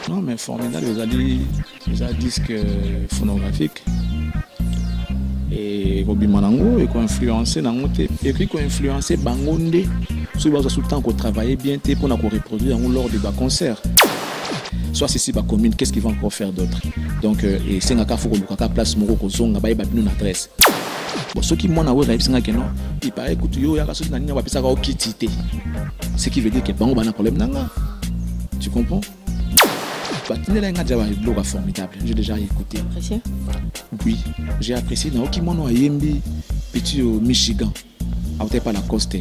Non, mais formidable, ils ont disque phonographique. Et Robimanango, et qu'on influencé dans mon thé. Et puis qu'on influencé Bangonde. Soit ils ont temps qu'on travaille bien pour nous reproduire lors de concerts. Soit c'est si la commune, qu'est-ce qu'ils vont encore faire d'autre? Donc, et c'est un cas pour que place Moroko Zonga, bah, il une adresse. Bon, ceux qui m'ont envoyé, il paraît que tu as ce qui veut dire que bon, on a un problème. Tu comprends? Formidable. J'ai déjà écouté. Apprécié? Oui, j'ai apprécié. Naoki Mono Yembi, petit au Michigan. Aouté pas la coste.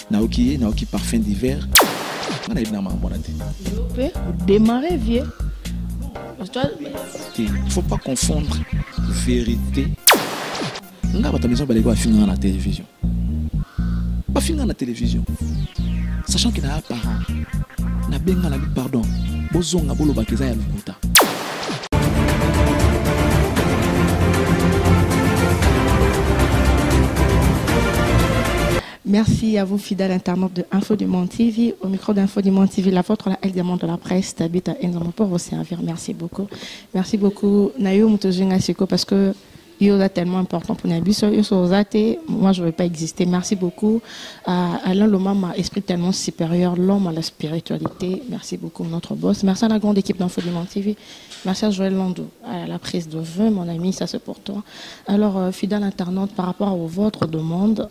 Naoki parfum d'hiver. On a eu dans ma bonne. Démarrer vieux. Il ne faut pas confondre vérité. On a pas ta maison pour finir à la télévision. Pas finir à la télévision. Sachant qu'il y a un parent. Na benga na pardon. Bozonga bolo bakeza ya lukuta. Merci à vous, fidèles internautes de Info du Monde TV. Au micro d'Info du Monde TV, la vôtre, la Elle Diamant de la presse, t'habite à Enzamo pour vous servir. Merci beaucoup. Merci beaucoup, Nayo Moutojenga Siko, parce que il est tellement important pour nous. Moi, je ne vais pas exister. Merci beaucoup à Alain Lomama, esprit tellement supérieur, l'homme à la spiritualité. Merci beaucoup, notre boss. Merci à la grande équipe d'Info du Monde TV. Merci à Joël Landou, à la prise de vin, mon ami, ça c'est pour toi. Alors, fidèle internaute, par rapport à votre demande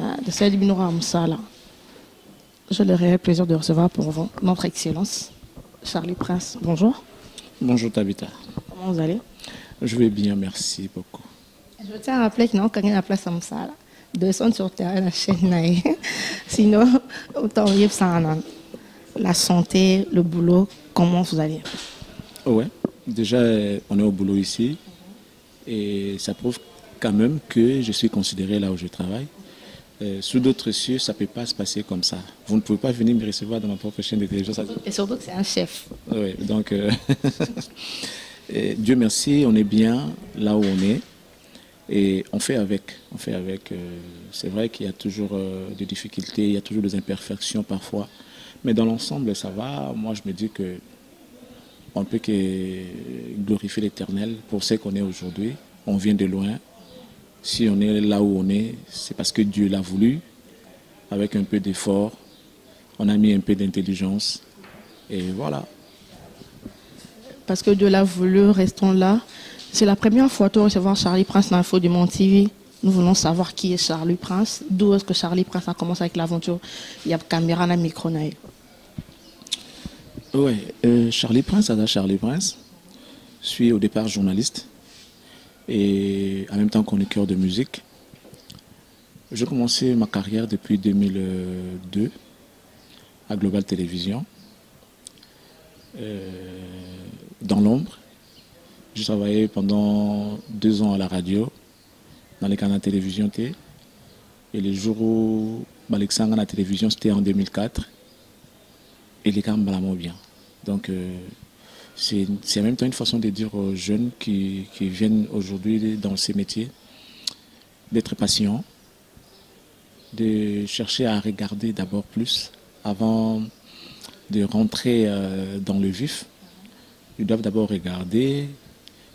de Saïd Binoura Amsala, j'ai le réel plaisir de recevoir pour vous notre excellence, Charlie Prince. Bonjour. Bonjour Tabitha. Comment vous allez? Je vais bien, merci beaucoup. Je tiens à rappeler que nous avons la place Amsala. 200 sur terrain, la chaîne. Sinon, autant la santé, le boulot, comment vous allez? Ouais, déjà, on est au boulot ici. Et ça prouve quand même que je suis considéré là où je travaille. Sous d'autres cieux, ça ne peut pas se passer comme ça. Vous ne pouvez pas venir me recevoir dans ma propre chaîne de télévision. Et surtout que c'est un chef. Oui, donc, Dieu merci, on est bien là où on est. Et on fait avec. C'est vrai qu'il y a toujours des difficultés, il y a toujours des imperfections parfois. Mais dans l'ensemble, ça va. Moi, je me dis que on ne peut que glorifier l'Éternel pour ce qu'on est aujourd'hui. On vient de loin. Si on est là où on est, c'est parce que Dieu l'a voulu. Avec un peu d'effort, on a mis un peu d'intelligence. Et voilà. Parce que Dieu l'a voulu, restons là. C'est la première fois de recevoir Charlie Prince dans l'Info du Monde TV. Nous voulons savoir qui est Charlie Prince. D'où est-ce que Charlie Prince a commencé avec l'aventure? Il y a caméra dans le micro. Oui, Charlie Prince, je suis au départ journaliste et en même temps chroniqueur de musique. J'ai commencé ma carrière depuis 2002 à Global Télévision. Dans l'ombre. J'ai travaillé pendant 2 ans à la radio, dans les canaux de télévision. Et les jours où Alexandre à la télévision, c'était en 2004. Et les camps vraiment bien. Donc, c'est en même temps une façon de dire aux jeunes qui viennent aujourd'hui dans ces métiers d'être patients, de chercher à regarder d'abord plus avant de rentrer dans le vif. Ils doivent d'abord regarder,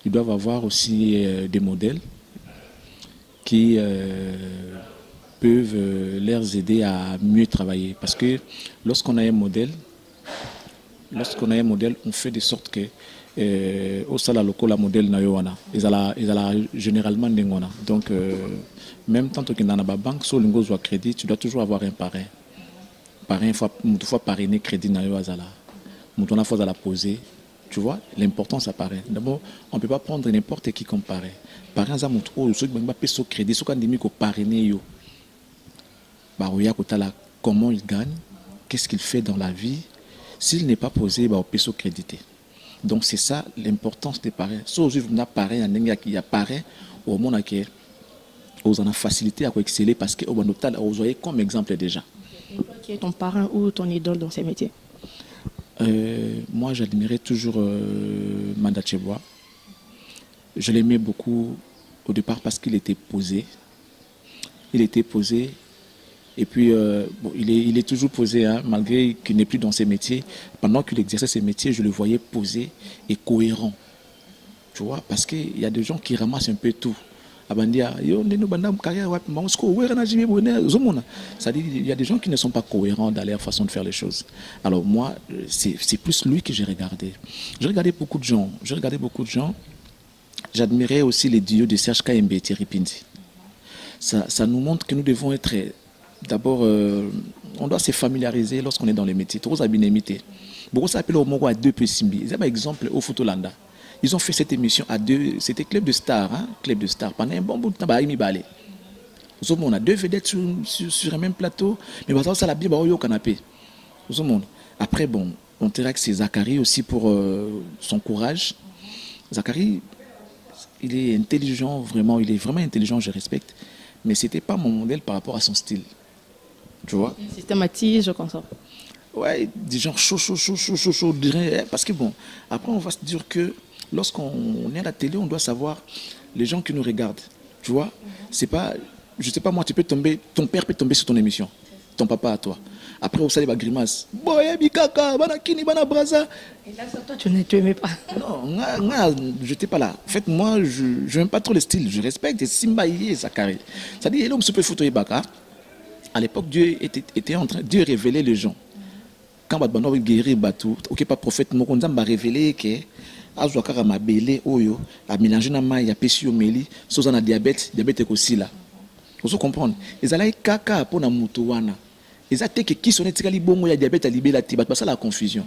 ils doivent avoir aussi des modèles qui peuvent leur aider à mieux travailler. Parce que lorsqu'on a un modèle, on fait de sorte que au sala local la modèle na yoana ils allaient généralement n'engona. Donc même tant que dans la banque sur le ngozo crédit, tu dois toujours avoir un parrain. Parrain fois parrainer crédit na yo azala. Moutona fois à la poser. Tu vois, l'importance apparaît. D'abord, on ne peut pas prendre n'importe qui comme parrain. Parrain ça montre oh ceux qui n'ont pas sur crédit, ceux qui ont dit que parrainer yo. Comment il gagne, qu'est-ce qu'il fait dans la vie. S'il n'est pas posé, bah, on peut se créditer. Donc c'est ça l'importance des parrains. Si aujourd'hui vous n'avez parrain, il y a parrain, au monde qui vous en a facilité à exceller parce que vous voyez comme exemple déjà. Qui est ton parrain ou ton idole dans ces métiers? Moi j'admirais toujours Manda Chebois. Je l'aimais beaucoup au départ parce qu'il était posé. Il était posé Et puis, bon, il est toujours posé, hein, malgré qu'il n'est plus dans ses métiers. Pendant qu'il exerçait ses métiers, je le voyais posé et cohérent. Tu vois, parce qu'il y a des gens qui ramassent un peu tout. C'est-à-dire, il y a des gens qui ne sont pas cohérents dans leur façon de faire les choses. Alors moi, c'est plus lui que j'ai regardé. J'ai regardé beaucoup de gens. J'admirais aussi les duos de Serge Kayembe et Thierry Pindi. Ça nous montre que nous devons être... D'abord, on doit se familiariser lorsqu'on est dans les métiers. Trop abinémité. Beaucoup s'appellent au Moro à deux Pessimbi. C'est par exemple au Photolanda. Ils ont fait cette émission à deux. C'était Club de Stars. Hein? Club de Stars. Pendant un bon bout de temps, on a deux vedettes sur un même plateau. Mais ça, la Bible au canapé. Après, bon, on dirait que c'est Zachary aussi pour son courage. Zachary, il est intelligent, vraiment. Il est vraiment intelligent, je respecte. Mais ce n'était pas mon modèle par rapport à son style. Tu vois? Systématique, je comprends. Ouais, des gens chaud. Parce que bon, après, on va se dire que lorsqu'on est à la télé, on doit savoir les gens qui nous regardent. Tu vois? C'est pas, je sais pas moi, tu peux tomber, ton père peut tomber sur ton émission, ton papa à toi. Après, on salue la grimace. Boy, bikaka, banakini, banabraza. Et là, toi, tu n'aimais pas. Non, je n'étais pas là. En fait, moi, je n'aime pas trop le style. Je respecte Simbaïe et Zachary. C'est-à-dire, l'homme se peut photo et baka. À l'époque, Dieu était en train, Dieu révélait les gens. Quand Badbano a guéri Batou, ok, pas prophète, Mokonza m'a révélé que Azouakara m'a belé, Oyo, a mélangé na maille, a péché au méli, sans un diabète est aussi là. Vous comprenez? Ils allaient caca pour na moutouana. Ils ont dit que qui sont les tigali bongo, il y a diabète à libérer la tibat, parce que la confusion.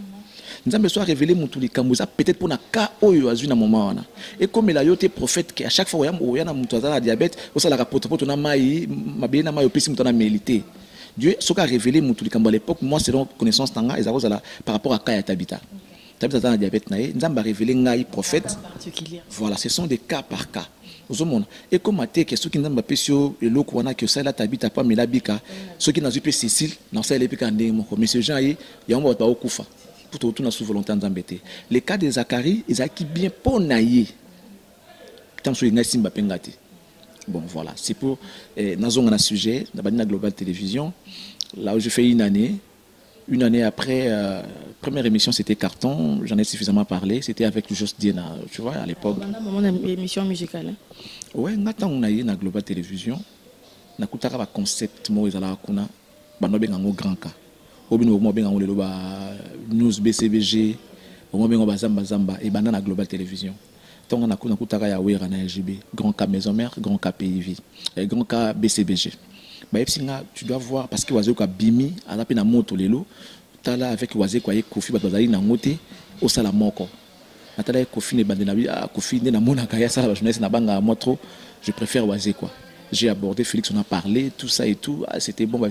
Nous avons besoin de révéler Moutouli Kambouza, peut-être pour na ka Oyo à un moment. Et comme il a été prophète, qu'à chaque fois, il y a un diabète, il y a un rapporte pour ton maille, ma bien na maille, au plus, il y a mélité. Dieu, ce qu'a révélé Moutouli Kambo à l'époque, moi, c'est une connaissance par rapport à Kaya Tabita. Tabita a un diabète, nous avons révélé Ngaï, prophète. Voilà, ce sont des cas par cas. Et comme tu que ceux qui n'ont pas pu et l'eau que ça là Tabita pas mais la bika, ceux qui n'ont pas pu Cécile, dans ça les piquants des mots. Mais ce gens il y a un mot pas au kufa. Pour tout sous volonté d'embêter. Les cas de Zachary, ils ont qui bien pour naïe. Tant que ils n'ont pas pengati. Bon, voilà, c'est pour un sujet, la Global Télévision, là où j'ai fait une année. Une année après, première émission, c'était Carton, j'en ai suffisamment parlé, c'était avec Just Diena, tu vois, à l'époque. On a une émission musicale. Oui, on a eu la Global Télévision, on a eu un concept, on a eu un grand cas. On a eu un news BCBG, on a eu un Zamba et on a eu la Global Télévision. On a eu un LGB, grand cas Maison Mère, grand cas PIV, grand cas BCBG. Tu dois voir, parce que Wazé a bimi, à la peine à moto lelo, tu là avec Wazé qui a Kofi, Bazali na moté, au salamoko. Tu là Kofi ne bandé Kofi ne na mona kaya ça la jeunesse na banga moi trop, je préfère Wazé quoi. J'ai abordé Félix, on a parlé, tout ça et tout, c'était bon, bon,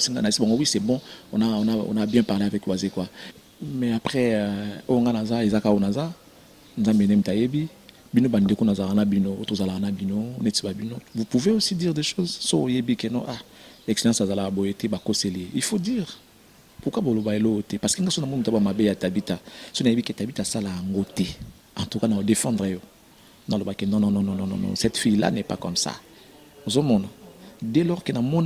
oui c'est bon, on a bien parlé avec Wazé quoi. Mais après, on a naza, Isaka onaza, nous avons mené Tayebi. Vous pouvez aussi dire des choses. L'excellence à la beauté, il faut dire. Pourquoi vous le parce que nous sommes Tabita. Si nous avons Tabita, ça l'a angoté. En tout cas, nous défendre. Non, cette fille-là n'est pas comme ça. Dès lors que nous avons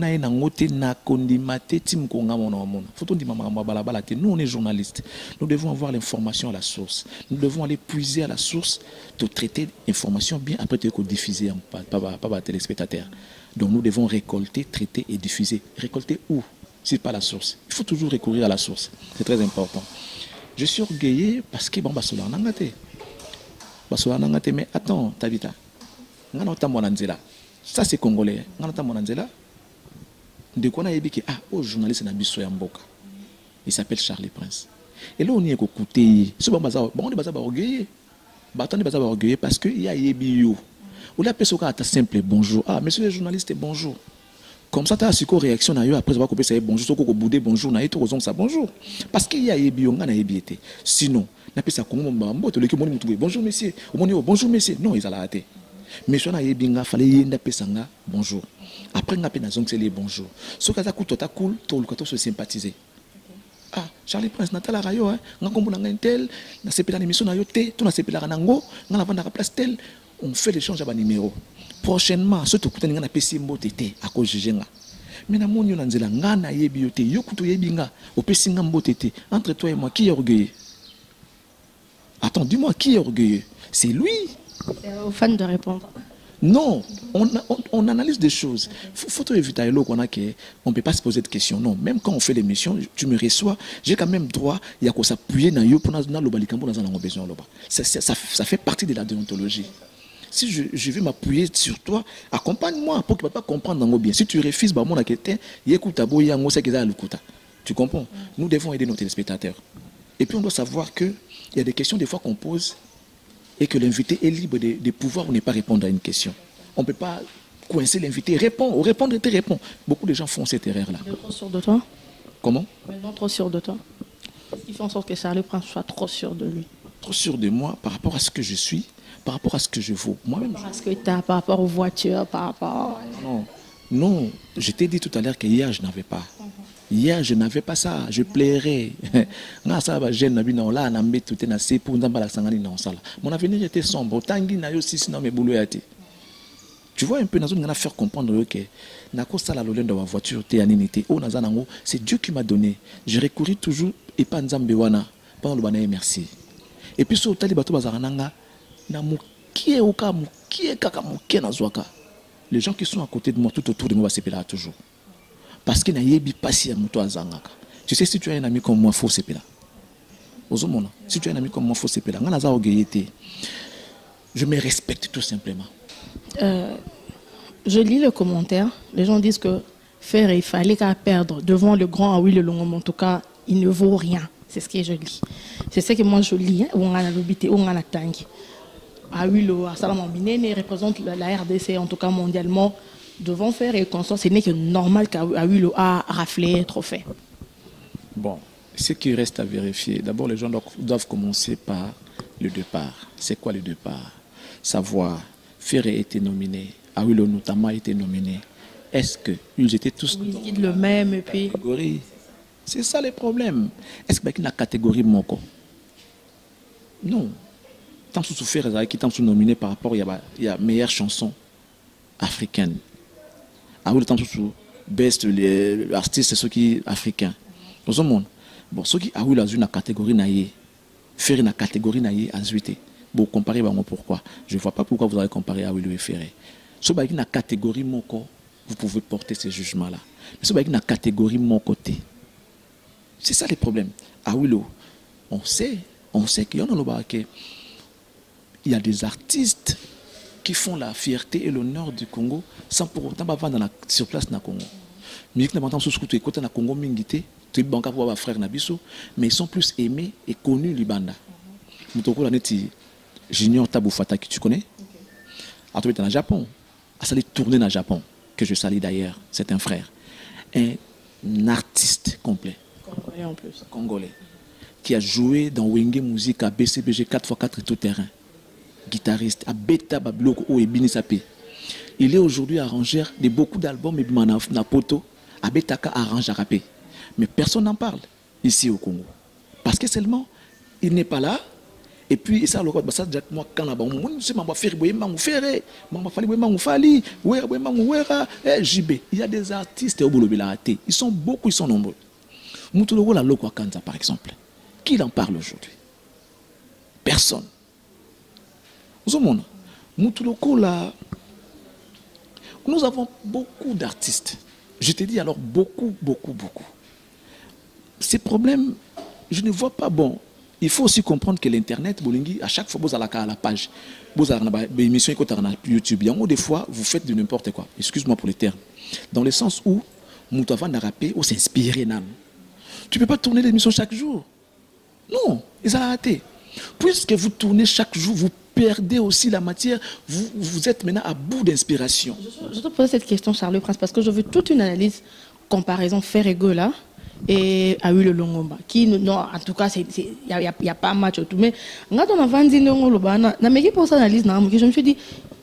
nous on est journalistes. Nous devons avoir l'information à la source. Nous devons aller puiser à la source de traiter l'information bien après de diffuser par téléspectateurs. Donc nous devons récolter, traiter et diffuser. Récolter où? Si pas la source. Il faut toujours recourir à la source. C'est très important. Je suis orgueillé parce que bon mais attends, Tabita. Ça c'est congolais. De quoi on a dit que journaliste il s'appelle Charlie Prince. Et là on y est écouté. On est orgueillé parce que il y a Yebio. Ou la personne qui a simple bonjour. Ah monsieur le journaliste bonjour. Comme ça tu as une réaction après avoir coupé ça bonjour, soko ko boudé bonjour na eto kozong ça bonjour. Parce qu'il y a Yebio nga na yebiete. Sinon, na pesa kongo mboto le kimoni mutuwe bonjour monsieur. Bonjour monsieur. Non, ils allaient rater. Mais si on a yebinga fallait yenda pesanga bonjour. Après on a peine zong c'est les bonjour. Ce que ça coûte cool, tout le côté se sympathiser. Ah, Charlie Prince Natala Rayo hein, nga kombo na ntel, na sepela émission na yo té, tout na sepela nango, nga la vendre à place tel, on fait l'échange à numéro. Prochainement, ce tout coûte nga na pesi mbote té à cause juger nga. Mais na moni na nzela nga na yebi yo te, yo kuto yebi nga, opesi nga mbote te. Entre toi et moi, qui est orgueilleux? Attends, dis-moi, qui est orgueilleux? C'est lui. C'est aux fans de répondre. Non, on analyse des choses. Faut éviter qu'on ne peut pas se poser de questions. Non, même quand on fait l'émission, tu me reçois, j'ai quand même droit, il y a qu'on s'appuyer dans yo pour dans le balikambo dans un besoin là-bas. Ça fait partie de la déontologie. Si je vais m'appuyer sur toi, accompagne-moi pour que tu ne pas comprendre dans bien. Si tu refuses, bah mon akete, écoute à boya ngo c'est que ça le kuta. Tu comprends? Nous devons aider nos téléspectateurs. Et puis on doit savoir que il y a des questions des fois qu'on pose et que l'invité est libre de pouvoir ou ne pas répondre à une question. On ne peut pas coincer l'invité. Répondre, tu réponds. Beaucoup de gens font cette erreur-là. Tu es trop sûr de toi? Comment? Maintenant, trop sûr de toi. Qu'est-ce qui fait en sorte que Charles Prince soit trop sûr de lui? Trop sûr de moi par rapport à ce que je suis, par rapport à ce que je vaux. Moi-même. Par rapport à ce que tu as, par rapport aux voitures, par rapport... Non, je t'ai dit tout à l'heure que hier, je n'avais pas. Hier, je n'avais pas ça. Je plairais. Mon avenir était sombre. Tu vois un peu, on a faire comprendre que c'est Dieu qui m'a donné. Je recours toujours et pas Nzambewana pendant le banaye merci. Et puis sur tali bato bazarananga na mukie oka mukie kaka mukie na zwaka. Les gens qui sont à côté de moi, tout autour de moi, c'est toujours. Parce qu'il n'y a pas si à moto azangaka. Tu sais, si tu as un ami comme moi, faut c'est là. Si tu as un ami comme moi, faut c'est là. Je me respecte tout simplement. Je lis le commentaire. Les gens disent que faire, il fallait qu'à perdre devant le grand Awi Le Longomba. En tout cas, il ne vaut rien. C'est ce que je lis. C'est ce que moi je lis. On a l'obité, on a la tangue. Awi Le Salamambine représente la RDC, en tout cas mondialement. Devant faire et consort, ce n'est que normal qu'Awi Le a raflé un trophée. Bon, ce qui reste à vérifier, d'abord les gens doivent commencer par le départ. C'est quoi le départ? Savoir, Ferré était nominé, Awi Le notamment a été nominé. Est-ce qu'ils étaient tous dans le même et puis... catégorie? C'est ça le problème. Est-ce qu'il y a une catégorie Moko? Non. Tant que Ferré qui est nominé par rapport il y a meilleure chanson africaine. Awi Le temps best les artistes c'est ceux qui africains. Dans le monde. Bon, ceux qui Awi Le a une catégorie naïe, Ferré une catégorie naïe à zuité. Bon, comparez pourquoi. Je ne vois pas pourquoi vous allez comparer Awi Le et Ferré. Si vous avez une catégorie Moko, vous pouvez porter ces jugements-là. Mais si vous avez une catégorie Moko, c'est ça le problème. Awi Le, on sait qu'il y en a il y a des artistes qui font la fierté et l'honneur du Congo sans pour autant pas vendre sur place dans le Congo. Musique n'a pas sous côté côté na Congo mingité, tu banca pour avoir frère Nabiso, mais ils sont plus aimés et connus Libanda. Mutoko la neti Junior Tabou Fata que tu connais. À toi dans le Japon, à ça les tourner dans le Japon que je salue d'ailleurs, c'est un frère, un artiste complet, congolais en plus, congolais, qui a joué dans Wenge Music à BCBG 4x4 tout terrain. Guitariste, à Beta Babloko ou Ebini Sapé. Il est aujourd'hui arrangeur de beaucoup d'albums et na poto, à Betaka arrange à rapper. Mais personne n'en parle ici au Congo. Parce que seulement, il n'est pas là. Et puis, ça, ça moi, quand là-bas, il y a des artistes au Bolobelate. Ils sont beaucoup, ils sont nombreux. Moutoulo la Loko Kanza, par exemple. Qui en parle aujourd'hui? Personne. Nous avons beaucoup d'artistes. Je te dis alors beaucoup. Ces problèmes, je ne vois pas bon. Il faut aussi comprendre que l'Internet, à chaque fois, vous allez à la page, vous allez à l'émission YouTube. Des fois, vous faites de n'importe quoi. Excuse-moi pour les termes. Dans le sens où, nous avons rapper ou s'inspirer. Tu ne peux pas tourner l'émission chaque jour. Non, ils ont raté. Puisque vous tournez chaque jour, vous perdez aussi la matière, vous êtes maintenant à bout d'inspiration. Je te pose cette question, Charles Prince, parce que je veux toute une analyse, comparaison Ferrego là et Awi Le Longomba. Qui, non, en tout cas, il n'y a pas match tout. Mais quand on a vendu le pour cette analyse, je me suis dit,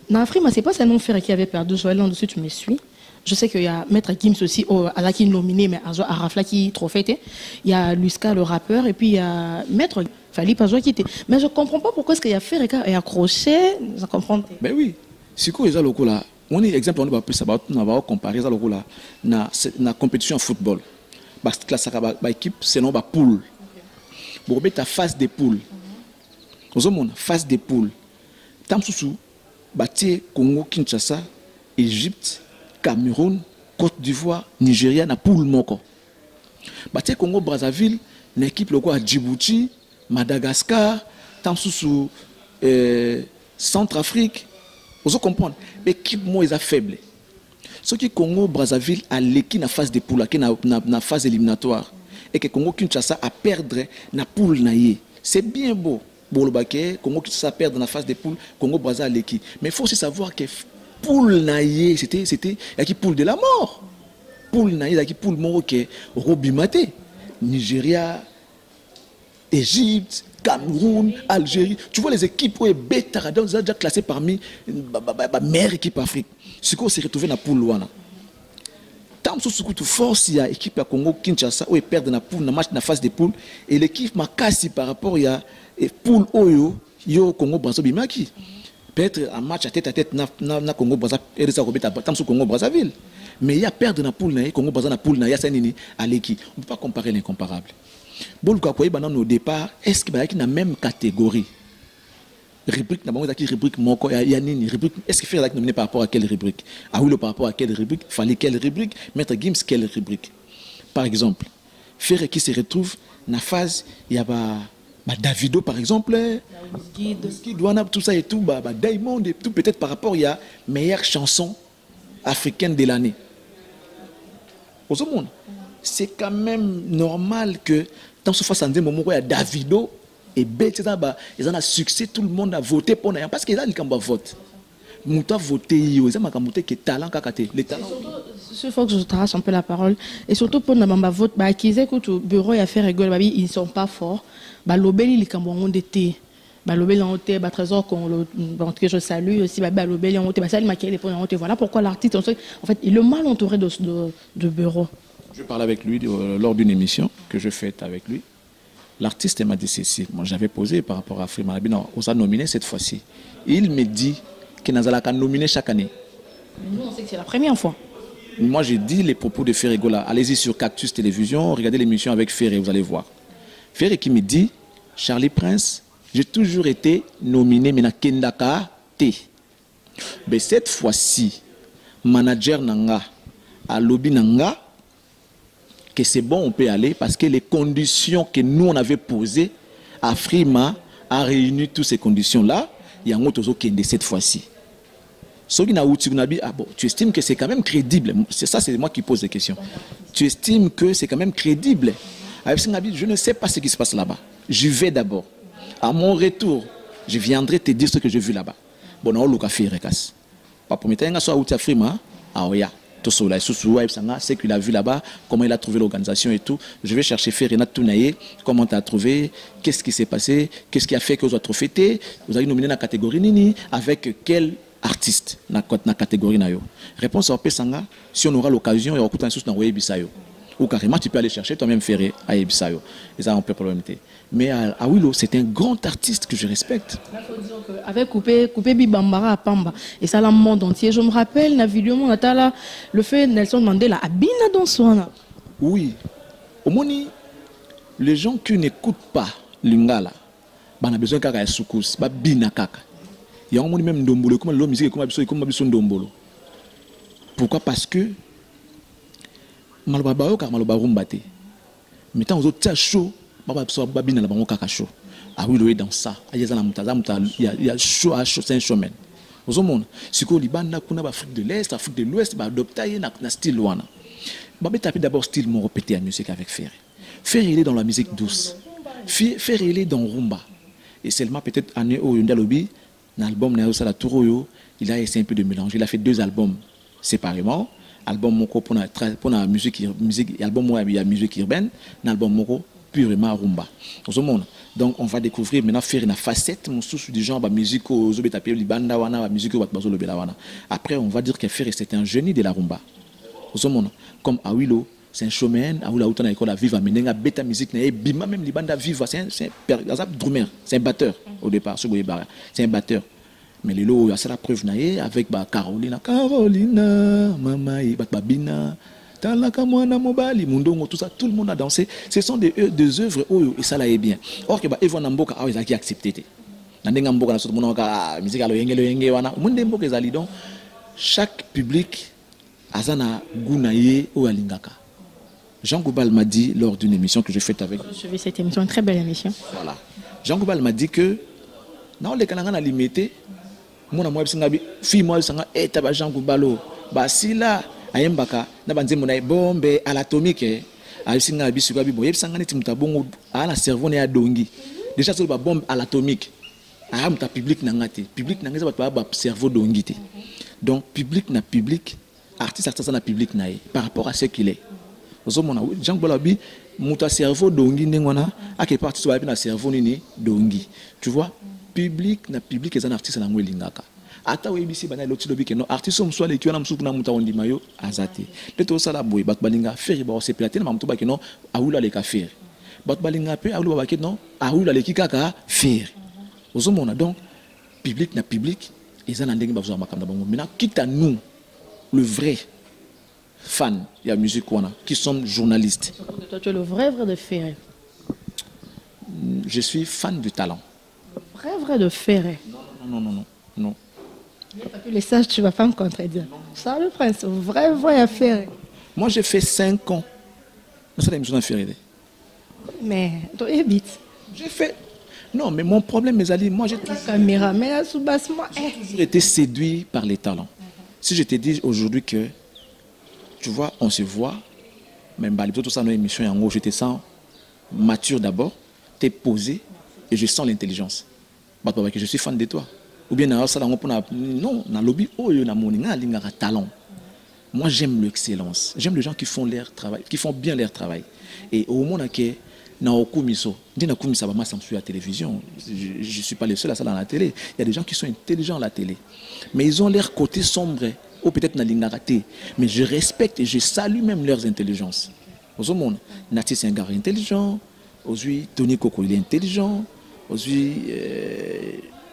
dans Afrique, c'est pas seulement Ferré qui avait perdu, Joël, là-dessus, tu me suis. Je sais qu'il y a Maître Gims aussi, à qui nominé, mais à Rafla qui trophée. Il y a Luska, le rappeur, et puis il y a Maître Fali Pazwa qui était. Mais je ne comprends pas pourquoi est-ce qu'il y a Ferré et accroché. Je comprends. Ben oui. C'est quoi les locaux là? On est exemple, on va comparer ça la compétition en football. Parce que la équipe, selon la poule. Bon, ta phase des poules. Phase des poules. Tam sous Congo, Kinshasa, Égypte, Cameroun, Côte d'Ivoire, Nigeria, na poule moko. Congo, Brazzaville, une équipe à Djibouti, Madagascar, tam sous Centrafrique. Vous comprenez? L'équipe est faible. Ce qui Congo Brazzaville a l'équipe na phase de poule, na phase éliminatoire, et que Congo Kinshasa a perdre na poule naïe. C'est bien beau. Congo Kinshasa a perdre na phase de poule, Congo Brazzaville a l'équipe. Mais il faut aussi savoir que poule naïe, c'était la poule de la mort. Poule naïe, la poule mort qui Robimate, Nigeria, Égypte, Cameroun, Algérie. Tu vois les équipes où Beta déjà classées parmi la meilleure équipe d'Afrique. Ce qu'on s'est retrouvé dans la poule Luana. Tant que tu force, il y a l'équipe à Congo Kinshasa où ils perdent dans la poule, dans le match de la phase de poule. Et l'équipe m'a cassé par rapport à la poule Oyo, yo Congo Brazzaville. Peut-être un match à tête na Congo Brazzaville, et ça tant que Congo Brazzaville. Mais il y a perdre dans la poule, Congo Brazzaville, dans la poule, il y a Sanini à l'équipe. On ne peut pas comparer l'incomparable. Au départ, est-ce qu'il y a la même catégorie? Rubrique, rubrique, est-ce qu'il fait nominé par rapport à quelle rubrique? Ah oui, par rapport à quelle rubrique? Fallait quelle rubrique? Maître Gims, quelle rubrique? Par exemple, faire qui se retrouve dans la phase, il y a Davido par exemple, Douana, tout ça et tout, Diamond et tout, peut-être par rapport il y a meilleure chanson africaine de l'année. Au monde, c'est quand même normal que dans ce face, un moment où il y a Davido et Bête, ils ont un succès, tout le monde a voté pour nous. Parce qu'ils ont le vote. Ils ont voté, ils ont voté que talent, les talents. Il faut que je trace un peu la parole. Et surtout pour nous, vote, qu'ils écoutent au bureau et à faire rigoler, ils ne sont pas forts. L'obéli, les cambons de thé. L'obéli en thé, trésor, que je salue aussi, l'obéli en thé, ça, il m'a créé les points en thé. Voilà pourquoi l'artiste, en fait, il est mal entouré de bureau. Je parlais avec lui lors d'une émission que je fais avec lui. L'artiste m'a dit ceci. Moi, j'avais posé par rapport à Frima Labi. Non, on s'est nominé cette fois-ci. Il me dit qu'il n'a pas nominé chaque année. Mais nous, on sait que c'est la première fois. Moi, j'ai dit les propos de Ferré Gola. Allez-y sur Cactus Télévision, regardez l'émission avec Ferré, vous allez voir. Ferré qui me dit, Charlie Prince, j'ai toujours été nominé, mais na Kendaka T. Mais cette fois-ci, manager Nanga, à lobby Nanga, que c'est bon, on peut aller, parce que les conditions que nous, on avait posées, Afrima a réuni toutes ces conditions-là, il y a un autre qui est cette fois-ci. Tu estimes que c'est quand même crédible. C'est ça, c'est moi qui pose des questions. Tu estimes que c'est quand même crédible. Je ne sais pas ce qui se passe là-bas. Je vais d'abord. À mon retour, je viendrai te dire ce que j'ai vu là-bas. Bon, on a fait Rekas. Pas pour mettre un gars sur Afrima, c'est qu'il a vu là-bas, comment il a trouvé l'organisation et tout. Je vais chercher Ferena Tounaye, comment tu as trouvé, qu'est-ce qui s'est passé, qu'est-ce qui a fait que vous avez trop fêté, vous avez nominé dans la catégorie Nini, avec quel artiste dans la catégorie Nayo. Réponse à Pesanga, si on aura l'occasion, il y aura un sous dans Webisayo. Ou carrément, tu peux aller chercher toi-même Ferré à Ebisayo. Et ça, on peut probablement. Mais à Willow, c'est un grand artiste que je respecte. Avec coupé Bibambara à Pamba, et ça, le monde entier. Je me rappelle, la vidéo, le fait Nelson Mandela a bien dans Swana. Oui. Au Moni, les gens qui n'écoutent pas Lingala, on a besoin de faire soukous, bina kaka. Il y a un monde même Ndombolo, comme l'homme musique, comme Abisson Ndombolo. Pourquoi? Parce que Malobao car Malobao mbate. Mais tant aux autres chaud, babina la bango kaka chaud. Ah oui, le dans ça. Il y a chaud à chaud, c'est un showman. Aux hommes, si qu'on Liban na kuna Afrique de l'Est, Afrique de l'Ouest, bah adopter na style wana. Babé taper d'abord style mon répété à musique avec Ferré. Ferré il est dans la musique douce. Ferré il est dans rumba. Et seulement peut-être année au Yondalobi, dans l'album na Osala Touroyo, il a essayé un peu de mélanger. Il a fait 2 albums séparément. Album moko pour la musique album moi il y a musique urbaine, album moko purement rumba. Donc on va découvrir maintenant faire une facette mon sous du genre musique aux obétapé libanda wana musique au bazo lobela wana. Après on va dire que Ferré c'était un génie de la rumba. Comme Awilo, c'est un showman, Awilo autant à l'école à vivre amener bêta musique na bima même libanda viva, c'est un drummer, c'est un batteur au départ, c'est un batteur. Mais les lots, c'est la preuve avec Carolina, Mama, Babina, tout ça, tout le monde a dansé. Ce sont des œuvres et ça là est bien. Or que Evan Namboka a accepté. Chaque public a un gounaye ou alingaka. Jean Goubal m'a dit lors d'une émission que j'ai faite avec. Je vais cette émission, une très belle émission. Voilà. Jean Goubal m'a dit que dans les canaux à limité, mon amour fille moi sanga etaba Jean Goubalo ba si là ayembaka na banze mona bombe à l'atomique a singa bisuka bibo yebsanga neti mutabongo a la cerveau ne adongi déjà sur ba bombe à l'atomique a muta public na ngate public na ngeza ba cerveau dongi te donc public artiste na public na par rapport à ce qu'il est ozomona Jean Goubalo bi muta cerveau dongi ngona a ke parti so ba na cerveau nini dongi tu vois public est un artiste na ngwelingaka ata webisi bana loti lobi ke no artiste mso le kiona msuku na muta ondima yo azate leto sala boy bat balinga faire ba se plater na muto ba ke no aula le ka faire bat balinga pe aula ba ke no aula le kikaka faire ozomona donc public et na ndenge ba zo makamba bango maintenant quitte à nous le vrai fan ya musique wana qui sommes journalistes. Toi tu es le vrai de Ferré. Je suis fan du talent. Vrai de Ferré. Non. Les sages, tu ne vas pas me contredire. Charles le Prince, vrai à Ferré. Moi, j'ai fait 5 ans. Mais ça, l'émission à Ferré. Mais, tu habites. J'ai fait. Non, mais mon problème, mes amis, moi, j'ai caméra, mais là, sous basse, moi. J'ai été séduit par les talents. Si je te dis aujourd'hui que, tu vois, on se voit, même tout ça, nos émissions, en gros, je te sens mature d'abord, tu es posé, et je sens l'intelligence. Je suis fan de toi. Ou bien non, dans lobby, talent. Moi, j'aime l'excellence. J'aime les gens qui font leur travail, qui font bien leur travail. Et au moment où na okumiso, à la télévision. Je ne suis pas le seul à ça dans la télé. Il y a des gens qui sont intelligents à la télé, mais ils ont leur côté sombre ou peut-être na lingaraté. Mais je respecte et je salue même leurs intelligences. Au monde, Nati c'est un gars intelligent. Aujourd'hui, Tony Coco il est intelligent. Aujourd'hui,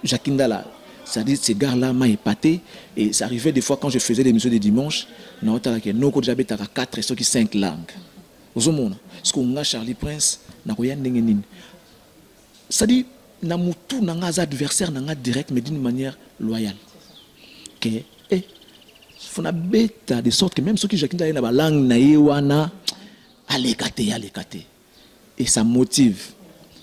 Jacques Ndala. Ça dit, ces gars-là m'ont épaté. Et ça arrivait des fois quand je faisais des émissions de dimanche, nous avons 4 et 5 langues. Aux hommes, ce qu'on a Charlie Prince, n'a rien n'engeni. Ça dit, n'a moutou n'a pas adversaire n'a pas direct, mais d'une manière loyale. Que, faut na bêta de sorte que même ceux qui Jacques Ndala n'a langue naïwana, allez kate. Et ça motive.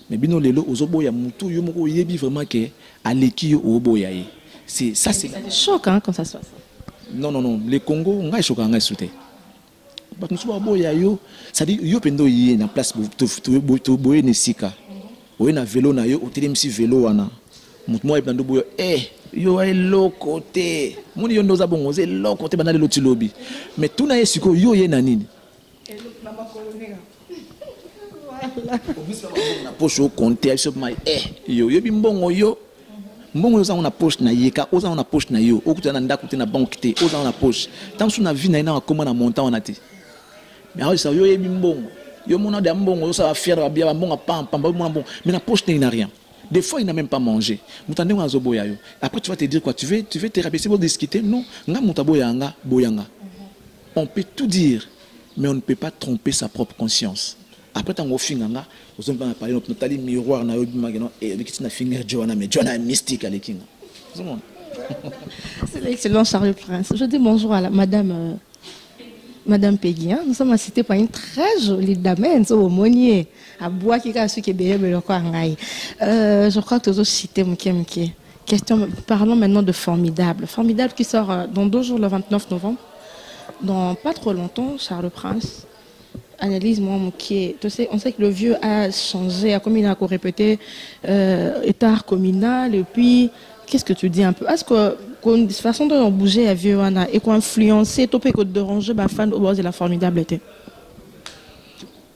Mais bino lelo ozoboya mutu yo moko yebi vraiment que aleki yo oboya ye. C'est ça c'est choc hein quand ça se passe. Non, le Congo on a choqué on a sauté. Parce que nous oboya yo, ça dit yo pendo yé na place to boye nesika. Oye na vélo na yo otelem si vélo wana. Mutu mo epando boyo yo ay lokote. Muni yo ndoza bongo ze lokote banale loti lobby. Mais tout na yesiko yo ye na nini? Na poche au compte sur my yo bimbongo yo mbongo yo na poche na yeka oza na poche na yo okutana ndako te na banque te oza na poche tant sur na vie na ina comment na montant on a te mais alors ça yo bimbongo yo mona de mbongo yo ça va fier ba bia mbongo pam bon mais na poche il n'a rien des fois il n'a même pas mangé mutande wa zoboya yo après tu vas te dire quoi tu veux te rabaisser pour discuter non nga mutaboya nga boyanga on peut tout dire mais on ne peut pas tromper sa propre conscience. Après, tu as parlé de notre miroir, et tu as finger Joanna, mais Joanna est mystique à l'équipe. C'est l'excellent Charles Prince. Je dis bonjour à la Madame Peggy. Nous sommes assistés par une très jolie dame, au Monnier, à Bois qui a su qui est derrière le coin. Je crois que tu as aussi cité Mkemke. Question, parlons maintenant de Formidable. Formidable qui sort dans 2 jours, le 29 novembre. Dans pas trop longtemps, Charles Prince. Analyse moi qui tu sais on sait que le vieux a changé a comme il a répété état communal et puis qu'est-ce que tu dis un peu est-ce que une façon de bouger à vieux wana et quoi influencer topé que déranger ba fan au bord de la Formidable était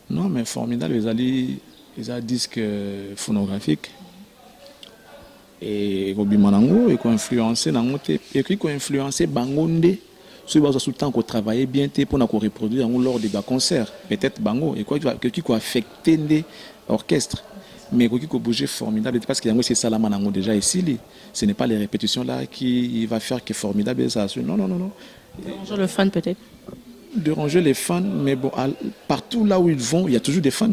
non mais Formidable ils a disque phonographique et Robimanango et quoi influencer nango et qui quoi influencer bangonde. Si vous avez tout le temps qu'on travaille bien pour nous reproduire lors des concerts, peut-être bango et quoi qui affecter l'orchestre. Mais il faut bouger formidable parce qu'il y a aussi Salama déjà ici. Ce n'est pas les répétitions là qui va faire que formidable. Ça. Non, non, non, non. Déranger le fan peut-être. Déranger les fans, mais bon, partout là où ils vont, il y a toujours des fans.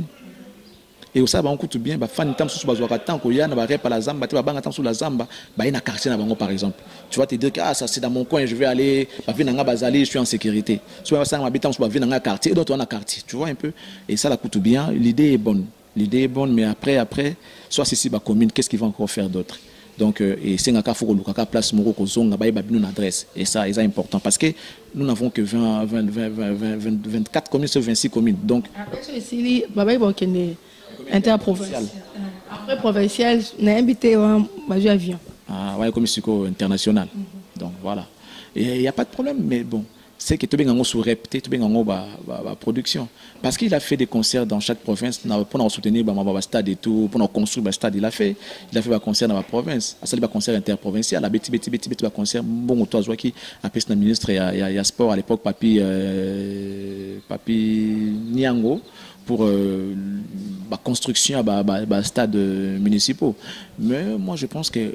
Et au ça, on coûte bien, les fans ils sont sur tant qu'il y a la zamba, sur la zamba, il y a un quartier par exemple. Tu vas te dire que ah, ça c'est dans mon coin, je vais aller, je suis en sécurité. Soit ça m'habite sur un quartier, et d'autres on a quartier. Tu vois un peu. Et ça la coûte bien. L'idée est bonne. L'idée est bonne, mais après, soit c'est la commune, qu'est-ce qu'il va encore faire d'autre? Donc, et c'est un cas faut que place Moroko zonga ba une adresse et ça c'est important parce que nous n'avons que 24 communes sur 26 communes. Donc après ici baba interprovincial. Après provincial, on a invité un avion. Ah ouais, comme international. Donc voilà. Et il n'y a pas de problème, mais bon, c'est que tu es sous répété, tu es en production. Parce qu'il a fait des concerts dans chaque province pour soutenir le stade et tout, pour construire le stade. Il a fait des concerts dans la province. Il a fait des concerts interprovinciaux. Il a fait des concerts. Bon, toi, je vois qui a fait le ministre, il y a sport à l'époque, Papi Niango, pour la construction de stades municipaux. Mais moi, je pense que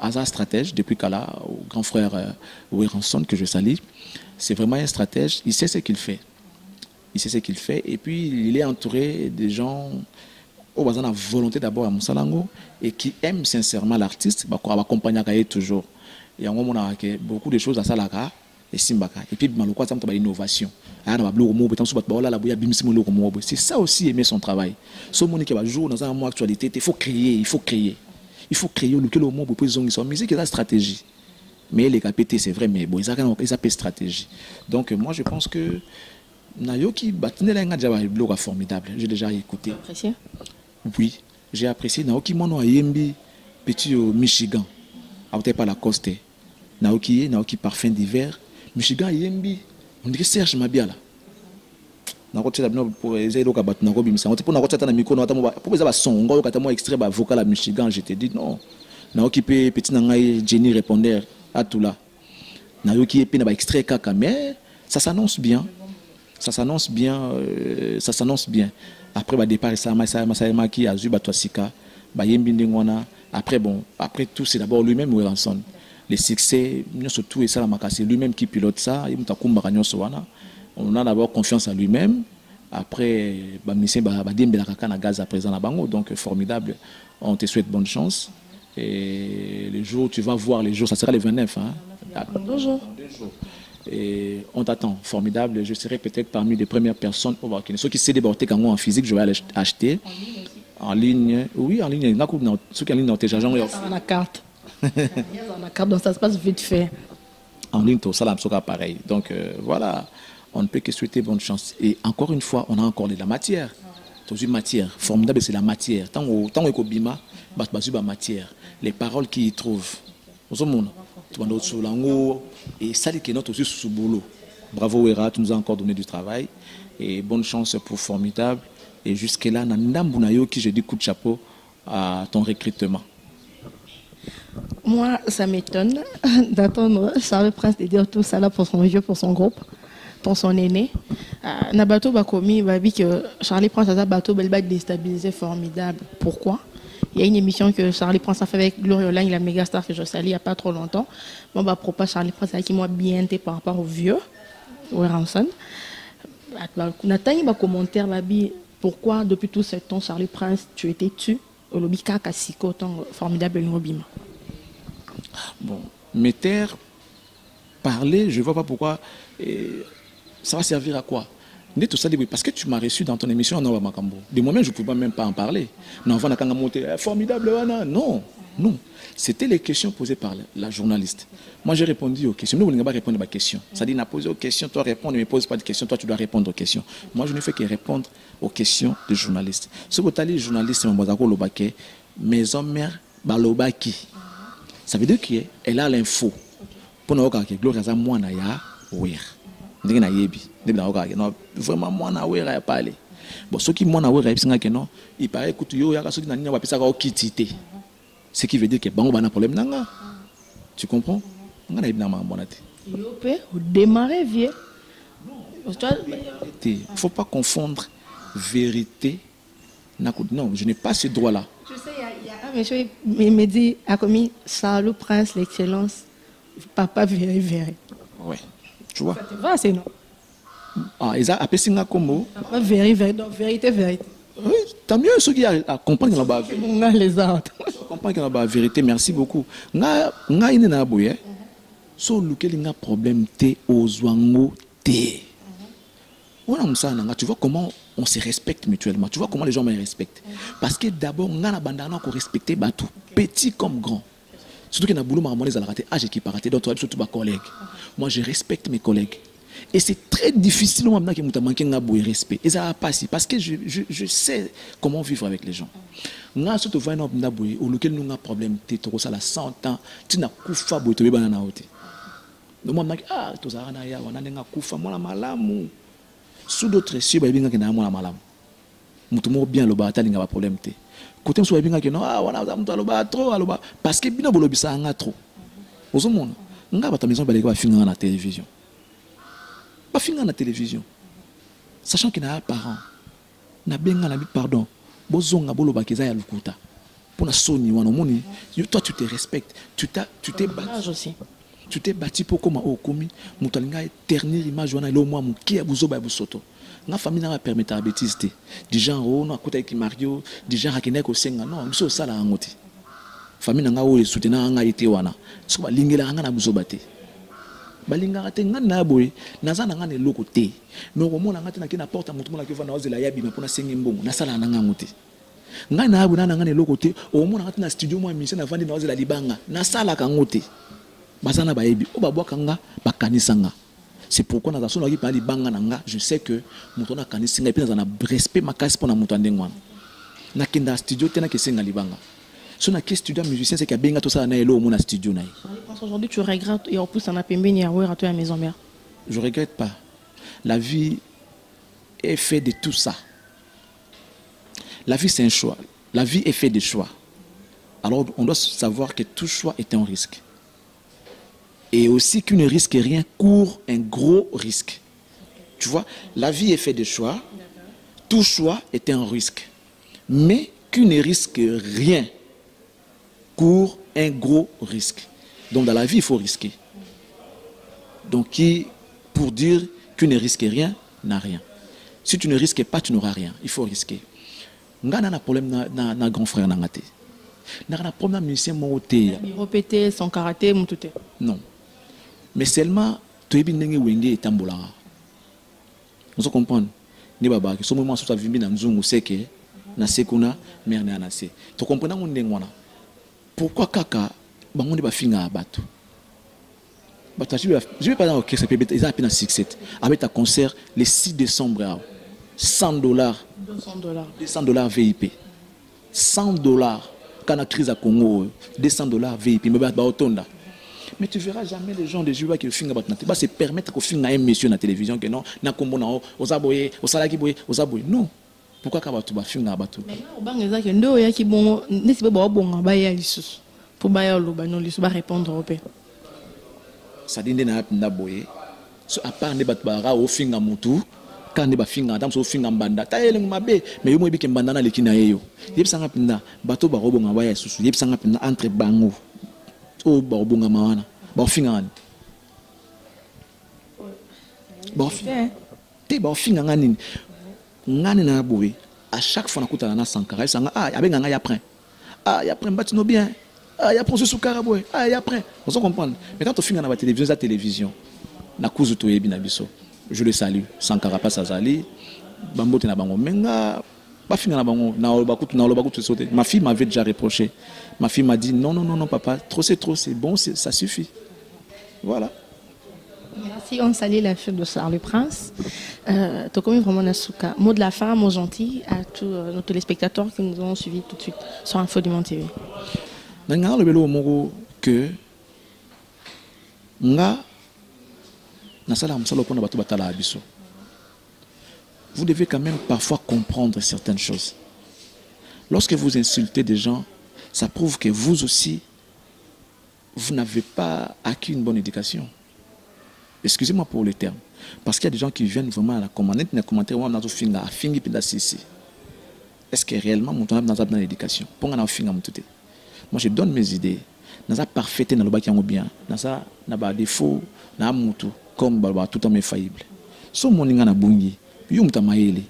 Asa stratège, depuis qu'Allah, au grand frère Ouéranson, que je salue, c'est vraiment un stratège. Il sait ce qu'il fait. Il sait ce qu'il fait. Et puis, il est entouré de gens qui ont la volonté d'abord à Moussalango et qui aiment sincèrement l'artiste, qui accompagnent toujours. Et on a beaucoup de choses à Salaka. Et puis, il y a l'innovation. C'est ça aussi aimer son travail. Ce monde qui va jouer dans un mois actualité, il faut créer, il faut créer. Il faut créer le mot pour son musique, c'est la stratégie. Mais les KPT, c'est vrai, mais bon, ils ont une stratégie. Donc, moi, je pense que Nayoki Batine est formidable. J'ai déjà écouté. Apprécié? Oui, j'ai apprécié. Naoki Mono a Yembi, petit au Michigan. A pas la coste. Naoki parfum d'hiver. Michigan Yembi. On dirait Serge Mabiala. Nakote pour essayer de battre na robimisa. On te pour nakote na micro pour ça son ngo katamo extrait vocal à Michigan, je te dis non. Naoki petit nangai Jenny répondeur à tout là. Naoki epi na ba extrait kaka mais ça s'annonce bien. Ça s'annonce bien, ça s'annonce bien. Après bah départ ça ma qui a zuba toasika, ba yembi ndengona. Après bon, après tout c'est d'abord lui-même Ouéranson. Les succès, surtout et ça la c'est lui-même qui pilote ça, il mutakumba kanyo sowana. On a d'abord confiance en lui-même. Après, gaz à présent à Bango, donc formidable. On te souhaite bonne chance. Et les jours, tu vas voir les jours, ça sera les 29. Hein? Deux jours. Et on t'attend, formidable. Je serai peut-être parmi les premières personnes. Ceux qui s'est débordé quand moi en physique, je vais aller acheter. En ligne, oui, en ligne. Ceux qui en ligne dans tes agents. On a la carte. On a carte, donc ça se passe vite fait. En ligne, tout ça, là, pareil. Donc voilà. On ne peut que souhaiter bonne chance. Et encore une fois, on a encore de la matière. Une matière formidable, c'est la matière. Tant que bima, matière. Les paroles qu'ils y trouvent. Et ça, c'est notre aussi sous boulot. Bravo, Wera, tu nous as encore donné du travail. Et bonne chance pour formidable. Et jusque-là, qui je dis coup de chapeau à ton recrutement. Moi, ça m'étonne d'attendre Charles Prince de dire tout ça là pour son vieux, pour son groupe. Pour son aîné. Nabato Bakomi va dire que Charlie Prince a bateau va déstabilisé formidable. Pourquoi? Il y a une émission que Charlie Prince a fait avec Gloria Lang, la méga star que je salue il n'y a pas trop longtemps. Moi, bah, propos Charlie Prince qui m'a bien été par rapport au vieux, Ouéranson. Nathalie va commenter pourquoi depuis tout ce temps Charlie Prince tu étais tu au lobby Kakasiko autant formidable Ngobima. Bon, mes terres parler, je ne vois pas pourquoi. Ça va servir à quoi? Tout ça, parce que tu m'as reçu dans ton émission en Makambo. De moi-même, je ne pouvais même pas en parler. Non, formidable, non, non. C'était les questions posées par la journaliste. Moi, j'ai répondu aux questions. Nous, on ne va pas répondre à ma question. Ça dit, on a posé aux questions, toi réponds, ne me pose pas de questions, toi tu dois répondre aux questions. Moi, je ne fais que répondre aux questions des journalistes. Ce que tu as dit, journaliste, mes hommes, balobaki. Ça veut dire qu'elle a l'info. Pour nous, Gloria a moins à vraiment moi na wera parler bon ceux qui moi na wera que non il paraît écoute yo ya ceux qui na nina wapisa ka okitité ce qui veut dire que bango bana problème nanga tu comprends ngana ibna ma bonate yo peut démarrer vieux il faut pas confondre vérité Non, je n'ai pas ce droit-là. Je sais, il y a un monsieur qui me dit, a commis Salut Prince, l'excellence, papa Véry. Ouais, tu vois. Ça te va, c'est non? Ah, ils ont appelé ça comme Papa Véry, donc vérité, vérité. oui, tant mieux ceux qui comprennent la On a les autres. comprendre la vérité, merci beaucoup. Nga ine na boye. So lequel il y a problème té ozwango té. Tu vois comment on se respecte mutuellement. Tu vois comment les gens me respectent. Parce que d'abord, on a bandana qu'on respecte batou, petit comme grand. Surtout qu'il y a boulot marmonis à la raté, âge qui paraté, donc toi surtout ma collègue. Moi je respecte mes collègues. Et c'est très difficile maintenant que manqué un respect. Et ça va passer parce que je sais comment vivre avec les gens. Nga surtout voyez non ndaboy au lequel nous avons problème té to ça la 100 ans, tu n'as kufa boy to bana na hote. Donc moi ah to ça na ya wana nga kufa moi la malamu. Sous d'autres cieux ba binga ke na moi la malamu. Mutu mo bien lo ba ta linga ba problème té. Côté so binga ke non ah wana mutu lo ba trop alo ba parce que bino bolo bisa nga trop. Ozo mona nga ba ta maison ba leka finga na télévision. Pas finir la télévision. Sachant qu'il y a un parent. Na benga na pardon. Bozonga bolo bakeza ya lukuta. Pour na soni wana moni. Toi tu te respectes. Tu t'es battu aussi. Tu t'es battu pour comment au komi. Mutalinga ternir image wana lo moi mon ki ya buzo ba busoto. Na famille na permettre la bêtise té. Du genre oh na kota ki Mario, du genre akene ko senga non, biso sala ngoti. Famille na nga o soutenir nga été wana. So ba lingela nga na buzo baté. Balinga te ngana na boy naza na ngane loko te mais au moment ngati na ki na porte mutu mona ki va na ozela yabi na pona sengi mbongo na sala na ngango te ngana na abu na ngane loko te au moment ngati na studio moi mission na vandi na ozela libanga na sala ka ngote bazana ba yebi o ba bwa kanga ba kanisanga c'est pourquoi na solo ki pa libanga na nga je sais que mutu na kanisanga et puis na respect makasi pona mutu andengwana na kinda studio te na kesenga libanga. Si on a un studio musicien, c'est qu'il y a bien tout ça dans le studio. Aujourd'hui, tu regrettes et en plus, on a payé à la maison mère. Je ne regrette pas. La vie est faite de tout ça. La vie, c'est un choix. La vie est faite de choix. Alors, on doit savoir que tout choix est un risque. Et aussi qu'il ne risque rien court un gros risque. Tu vois, la vie est faite de choix. Tout choix est un risque. Mais qu'il ne risque rien court un gros risque. Donc dans la vie, il faut risquer. Donc pour dire que tu ne risques rien, n'a rien. Si tu ne risques pas, tu n'auras rien. Il faut risquer. On a un problème na grand frère Nangate. On a un problème musicien monté. Répéter son karaté, mon tout. Non. Mais seulement, tu es bien wenge et tambolara. Vous comprenez? Ni baba, que ce moment où tu as vu dans Nzungu, c'est que na sekuna, mère na nase. Tu comprends mon ndengwana? Pourquoi kaka bangonde ba finga bato je vais pas dans l'orchestre ils ont appelé dans 6-7 avec un concert le 6 décembre $100 $200 VIP $100 quand la crise à Congo $200 VIP mais tu verras jamais les gens des joueurs qui finga bato va se permettre qu'on finga un monsieur na télévision que non na kombo na ozaboye osalaki boye ozaboye non. Pourquoi tu vas finir à battre? Mais il y a des qui vont répondre au père. Ça dit na boye. À part ne batbara au finga mutu, quand ne ba finga dam so finga banda. Ta eleng mabe, mais yo mo bi ke banda na lekina yeyo. Yeb sanga pinda, bato ba robonga ba ya susu. Yeb sanga pinda entre bango. O ba robonga mawana. Ba finga an. Ba finga. Te ba finga ngani. Ngani na boue à chaque fois on a na sankara sanga ah ya benga ya prend ah ya prend batino bien ah ya prend ce soukara boue ah ya prend on comprend mais quand on finit na la télévision na kuzu to yebi na biso je le salue sankara pas azali bambote na bango menga ba finir na bango na bakutu sauter ma fille m'avait déjà reproché ma fille m'a dit non papa trop c'est bon ça suffit voilà. Merci, on salue la fille de Charles le Prince. Tu commis vraiment Nasuka. Mot de la fin, mot gentil à tous nos téléspectateurs qui nous ont suivis tout de suite sur Info du Monde TV. Nanga le belo moko que nga na sala msalo pona bato batala abiso. Vous devez quand même parfois comprendre certaines choses. Lorsque vous insultez des gens, ça prouve que vous aussi vous n'avez pas acquis une bonne éducation. Excusez-moi pour le terme. Parce qu'il y a des gens qui viennent vraiment à la commenter, est-ce que réellement mon temps dans l'éducation? Pour qu'on ait moi, je donne mes idées. Dans la parfaite, dans le bac, bien. Dans ça, dans le défaut, dans le comme tout en faillible. So mon inga na bungi, yum tamaele.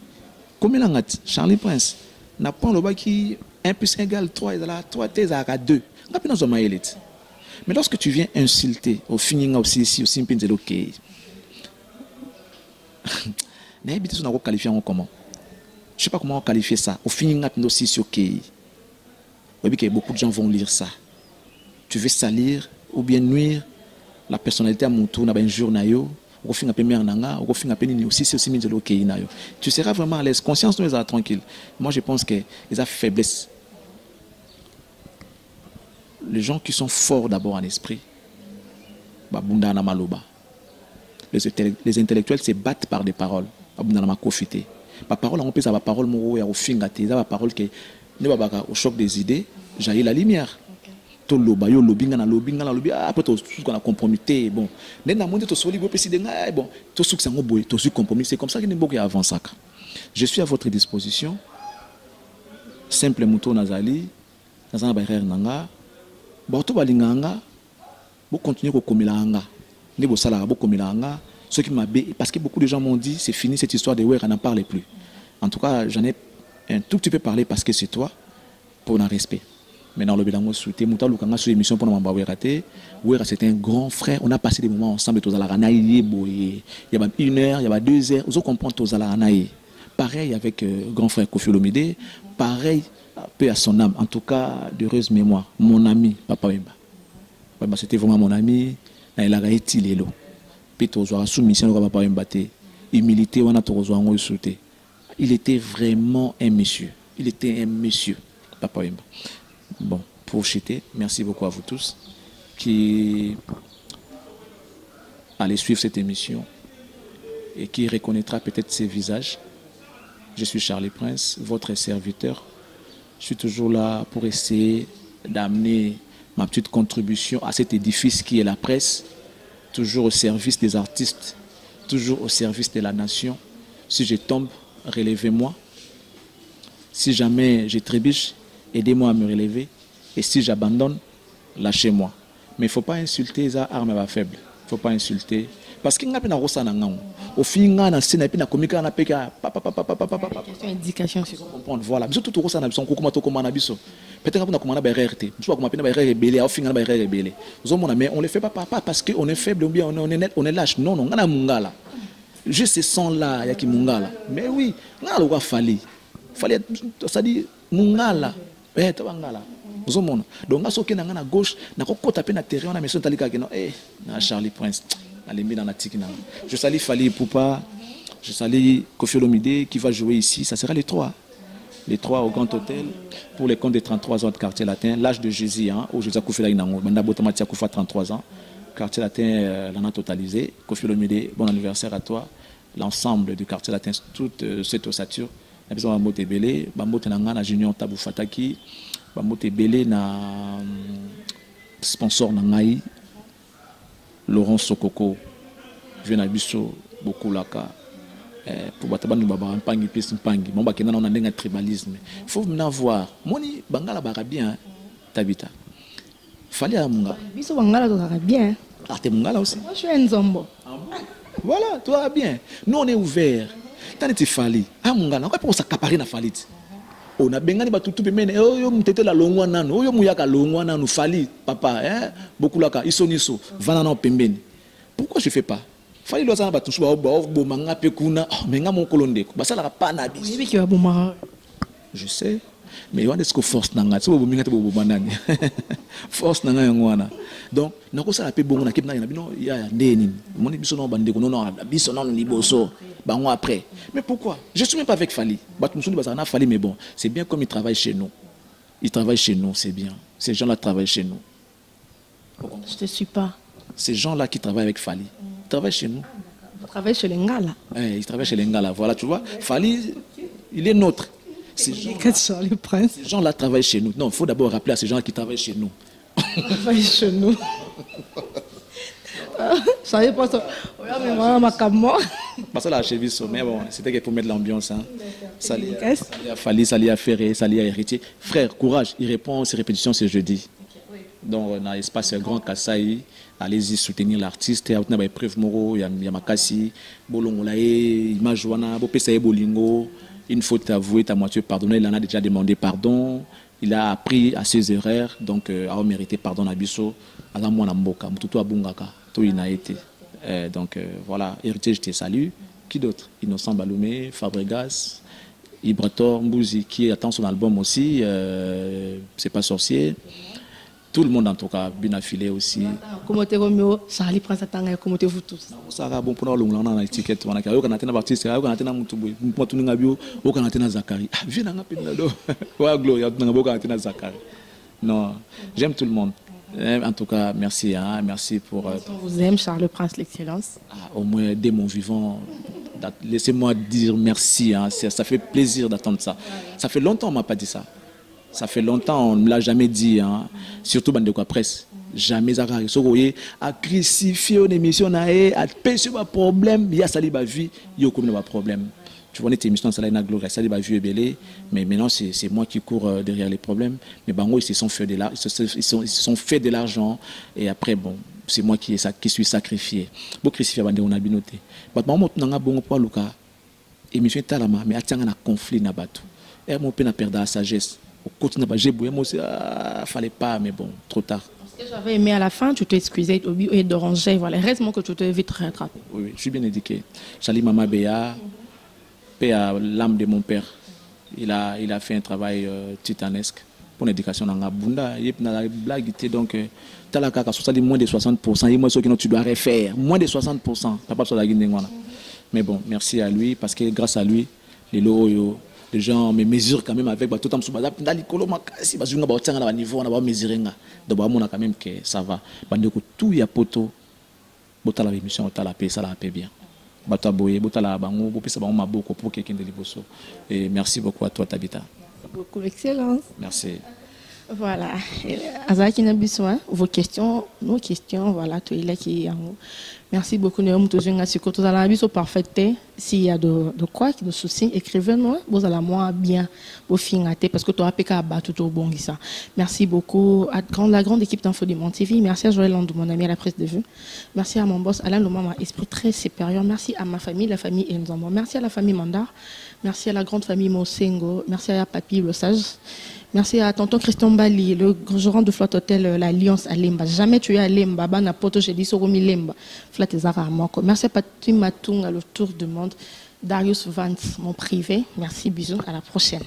Comme il a Charlie Prince, n'a pas le bac qui 1 plus 1 égale 3, et là, 3 t'es à 2. Mais lorsque tu viens insulter, au fini, aussi, au simple, c'est ok. N'habite on a qualifié comment? Je ne sais pas comment qualifier ça. Au fini, aussi, c'est ok. Beaucoup de gens vont lire ça. Tu veux salir ou bien nuire la personnalité à mon tour, un jour, tu seras vraiment à l'aise. Conscience nous est tranquille. Moi, je pense qu'ils ont faiblesse. Les gens qui sont forts d'abord en esprit, les intellectuels se battent par des paroles. La parole, on peut avoir parole, la parole qui au choc des idées, jaillit la lumière. Tout le lobby, après tout ce qu'on a compromis. Bon, c'est comme ça qu'il n'y a avant ça. Je suis à votre disposition. Simple mouton Nazali, Nazana Bayer Nanga, Bato Balinganga, vous continuez à comilanga, Nebo Sala, vous comilanga, ce qui m'a parce que beaucoup de gens m'ont dit c'est fini cette histoire de Wer, on n'en parle plus. En tout cas, j'en ai un tout petit peu parlé parce que c'est toi, pour un respect. Maintenant, le bilan souhaité, Mouta Lukanga sur l'émission pour nous raté. Wera, c'était un grand frère. On a passé des moments ensemble. Il y a 1 heure, il y a 2 heures. Vous comprenez tous pareil avec grand frère Kofi Olomide. Pareil, peu à son âme. En tout cas, d'heureuse mémoire. Mon ami, Papa Wemba. C'était vraiment mon ami. Il a été l'élo. Puis tu as soumission au Papa Wemba. Humilité, on a toujours souhaité. Il était vraiment un monsieur. Il était un monsieur, Papa Wemba. Bon, pour chuter, merci beaucoup à vous tous qui allez suivre cette émission et qui reconnaîtra peut-être ces visages. Je suis Charlie Prince, votre serviteur. Je suis toujours là pour essayer d'amener ma petite contribution à cet édifice qui est la presse, toujours au service des artistes, toujours au service de la nation. Si je tombe, relevez-moi. Si jamais je trébuche, aidez-moi à me relever. Et si j'abandonne, lâchez-moi. Mais il ne faut pas insulter les armes faibles. Il ne faut pas insulter. Parce qu'il n'y a pas de rosa dans le au final, il y a une communication. Il y a une indication. Voilà. Tout le rosa dans le peut-être qu'on a commandé des RRT. Je sais pas comment on a rebellé. Au final, on a rebellé. Mais on ne le fait pas parce qu'on est faible ou bien on est lâche. Non, non, on a mungala. Je ce son là, il y a qui mungala. Mais oui, on a le droit fallait. Fallait, ça dit mungala. Donc, à gauche, Charlie Prince. Je salue Fali Poupa, je salue Kofi Olomide qui va jouer ici. Ça sera les 3. Les 3 au Grand Hôtel pour les comptes des 33 ans de quartier latin. L'âge de Jésus, où Jésus a Kofi Lainango. Mandabo Tamatia Koufa 33 ans. Quartier latin, l'en a totalisé. Kofi Olomide, bon anniversaire à toi. L'ensemble du quartier latin, toute cette ossature. Nous avons Bamote Belé, Bamote Nanga, Junior Tabou Fataki, Bamote Belé, na sponsor Nangaï, Laurent Sokoko, Jenabiso, beaucoup laka. Pour Bataban nous baba pangi pis pangi. Mon bakena on a un tribalisme. Il faut maintenant voir. Moni Bangala barabien Tabita. Fallait à Munga. Biso Bangala barabien. Ah t'es Mungala aussi. Moi je suis un zombo. Voilà, toi bien. Nous on est ouvert. Taneti fali ah mungana kwa pour s'accaparer na falit on a bengani batutu pemene oyo mtete la longwa nanu oyo muyaka longwa nanu fali papa beaucoup laka isoniso vana na pembeni pourquoi je fais pas fali lo sana batusu ba bo manga pe kuna menga mon kolondeko basala pa na bis oui qui va bomara je sais mais on est-ce que force nanga so bo minga te bo banani force nanga ngwana donc nako sala pe bongo na kip na bino ya ndeni moni biso no bandeko non biso non liboso bango après mais pourquoi je suis même pas avec Fali batumsuni bazana Fali mais bon c'est bien comme il travaille chez nous c'est bien ces gens là travaillent chez nous je te suis pas ces gens là qui travaillent avec Fali travaillent chez nous ils travaillent chez les Ngala ils travaillent chez les Ngala voilà tu vois Fali il est nôtre ces gens là travaillent chez nous non il faut d'abord rappeler à ces gens qui travaillent chez nous travaillent chez nous ça y est pas ça mais moi ma camo parce que la cheville mais bon c'était pour mettre l'ambiance hein. Salut à Fali, salut à Ferré, salut à Héritier. Frère, courage, il répond ses répétitions ce jeudi. Donc, on a espace grand Kassai. Allez-y soutenir l'artiste. Il y a preuve Moro, il y a Makassi, Bolongolae, Imajouana, Bopessaye Bolingo. Une faute avouée, ta moitié pardonnée. Il en a déjà demandé pardon. Il a appris à ses erreurs. Donc, a mérité pardon à Bisso. Azamou Namboka, Moutou Abungaka, tout il a été. Donc, voilà, Héritier, je te salue. Qui d'autre? Innocent Baloumé, Fabregas, Ibrator, Mbouzi, qui attend son album aussi. C'est pas sorcier. Tout le monde en tout cas, bien affilé aussi. Comment tu Romeo, Charlie prend sa tanga, comment tu vous tous? Ça va bon pour nous, on a une étiquette, on a un artiste, on a un Moutouboui, on a un Zakari. Viens dans un peu de l'eau. Ouais, Gloria, on a un Zakari. Non, j'aime tout le monde. En tout cas, merci, hein, merci pour. On vous aime, Charles Prince, l'excellence. Au moins, dès mon vivant, laissez-moi dire merci. Hein, ça fait plaisir d'attendre ça. Ça fait longtemps qu'on ne m'a pas dit ça. Ça fait longtemps, on ne me l'a jamais dit. Hein, surtout dans la presse. Jamais ça arrive. Vous voyez, à crucifier une émission, à pécher un problème, il y a ça, il y a vie, il y a un problème. Tu vois, notre émission, ça a gloire, ça a vu belé, mais maintenant, c'est moi qui cours derrière les problèmes. Mais Bango, ils se sont fait de l'argent, et après, bon, c'est moi qui suis sacrifié. Bon, crucifié, on a bien noté. Mais moi, je suis bon pour Luka. Émission est talama, mais il y a un conflit na batu. Et mon père a perdu la sagesse. Au côté de j'ai boué, moi aussi, fallait pas, mais bon, trop tard. Ce que j'avais aimé à la fin, tu t'es excusé et de ranger, voilà. Reste-moi que tu t'es vite rattrapé. Oui, je suis bien éduqué. Chali Mama Béa. À l'âme de mon père. Il a fait un travail titanesque pour l'éducation dans la bunda. Il y a une blague, donc, moins de 60%. Il y a ce que tu dois refaire. Moins de 60%. Mais bon, merci à lui, parce que grâce à lui, les gens me mesurent quand même avec tout le temps. Si je suis niveau, on va mesurer. Donc, quand même que ça va. Tout y a poteau. La émission, la paix, ça la paix bien. Et merci beaucoup à toi, Tabitha. Beaucoup d'excellence. Merci. Voilà. Azaki n'a besoin. Vos questions, nos questions, voilà, tout il est qui en haut. Merci beaucoup. Nous avons toujours un assuré. Tout à l'heure, parfait. S'il y a de quoi, de soucis, écrivez-nous. Vous allez moi bien, vous finissez parce que tu as péché à battre tout au bon ça. Merci beaucoup à la grande équipe d'Info du Monde TV. Merci à Joël Landou, mon ami à la presse de vue. Merci à mon boss Alain Loma, mon esprit très supérieur. Merci à ma famille, la famille Enzambo. Merci à la famille Mandar. Merci à la grande famille Mosengo. Merci à Papy Le Sage. Merci à tonton Christian Bali, le gérant de Flotte Hôtel l'Alliance à Lemba. Jamais tu es à Lemba, na poto j'ai dit Soromi Lemba. Flotte Zara Moko. Merci à Patrick Matung à le tour du monde. Darius Vance, mon privé. Merci, bisous, à la prochaine.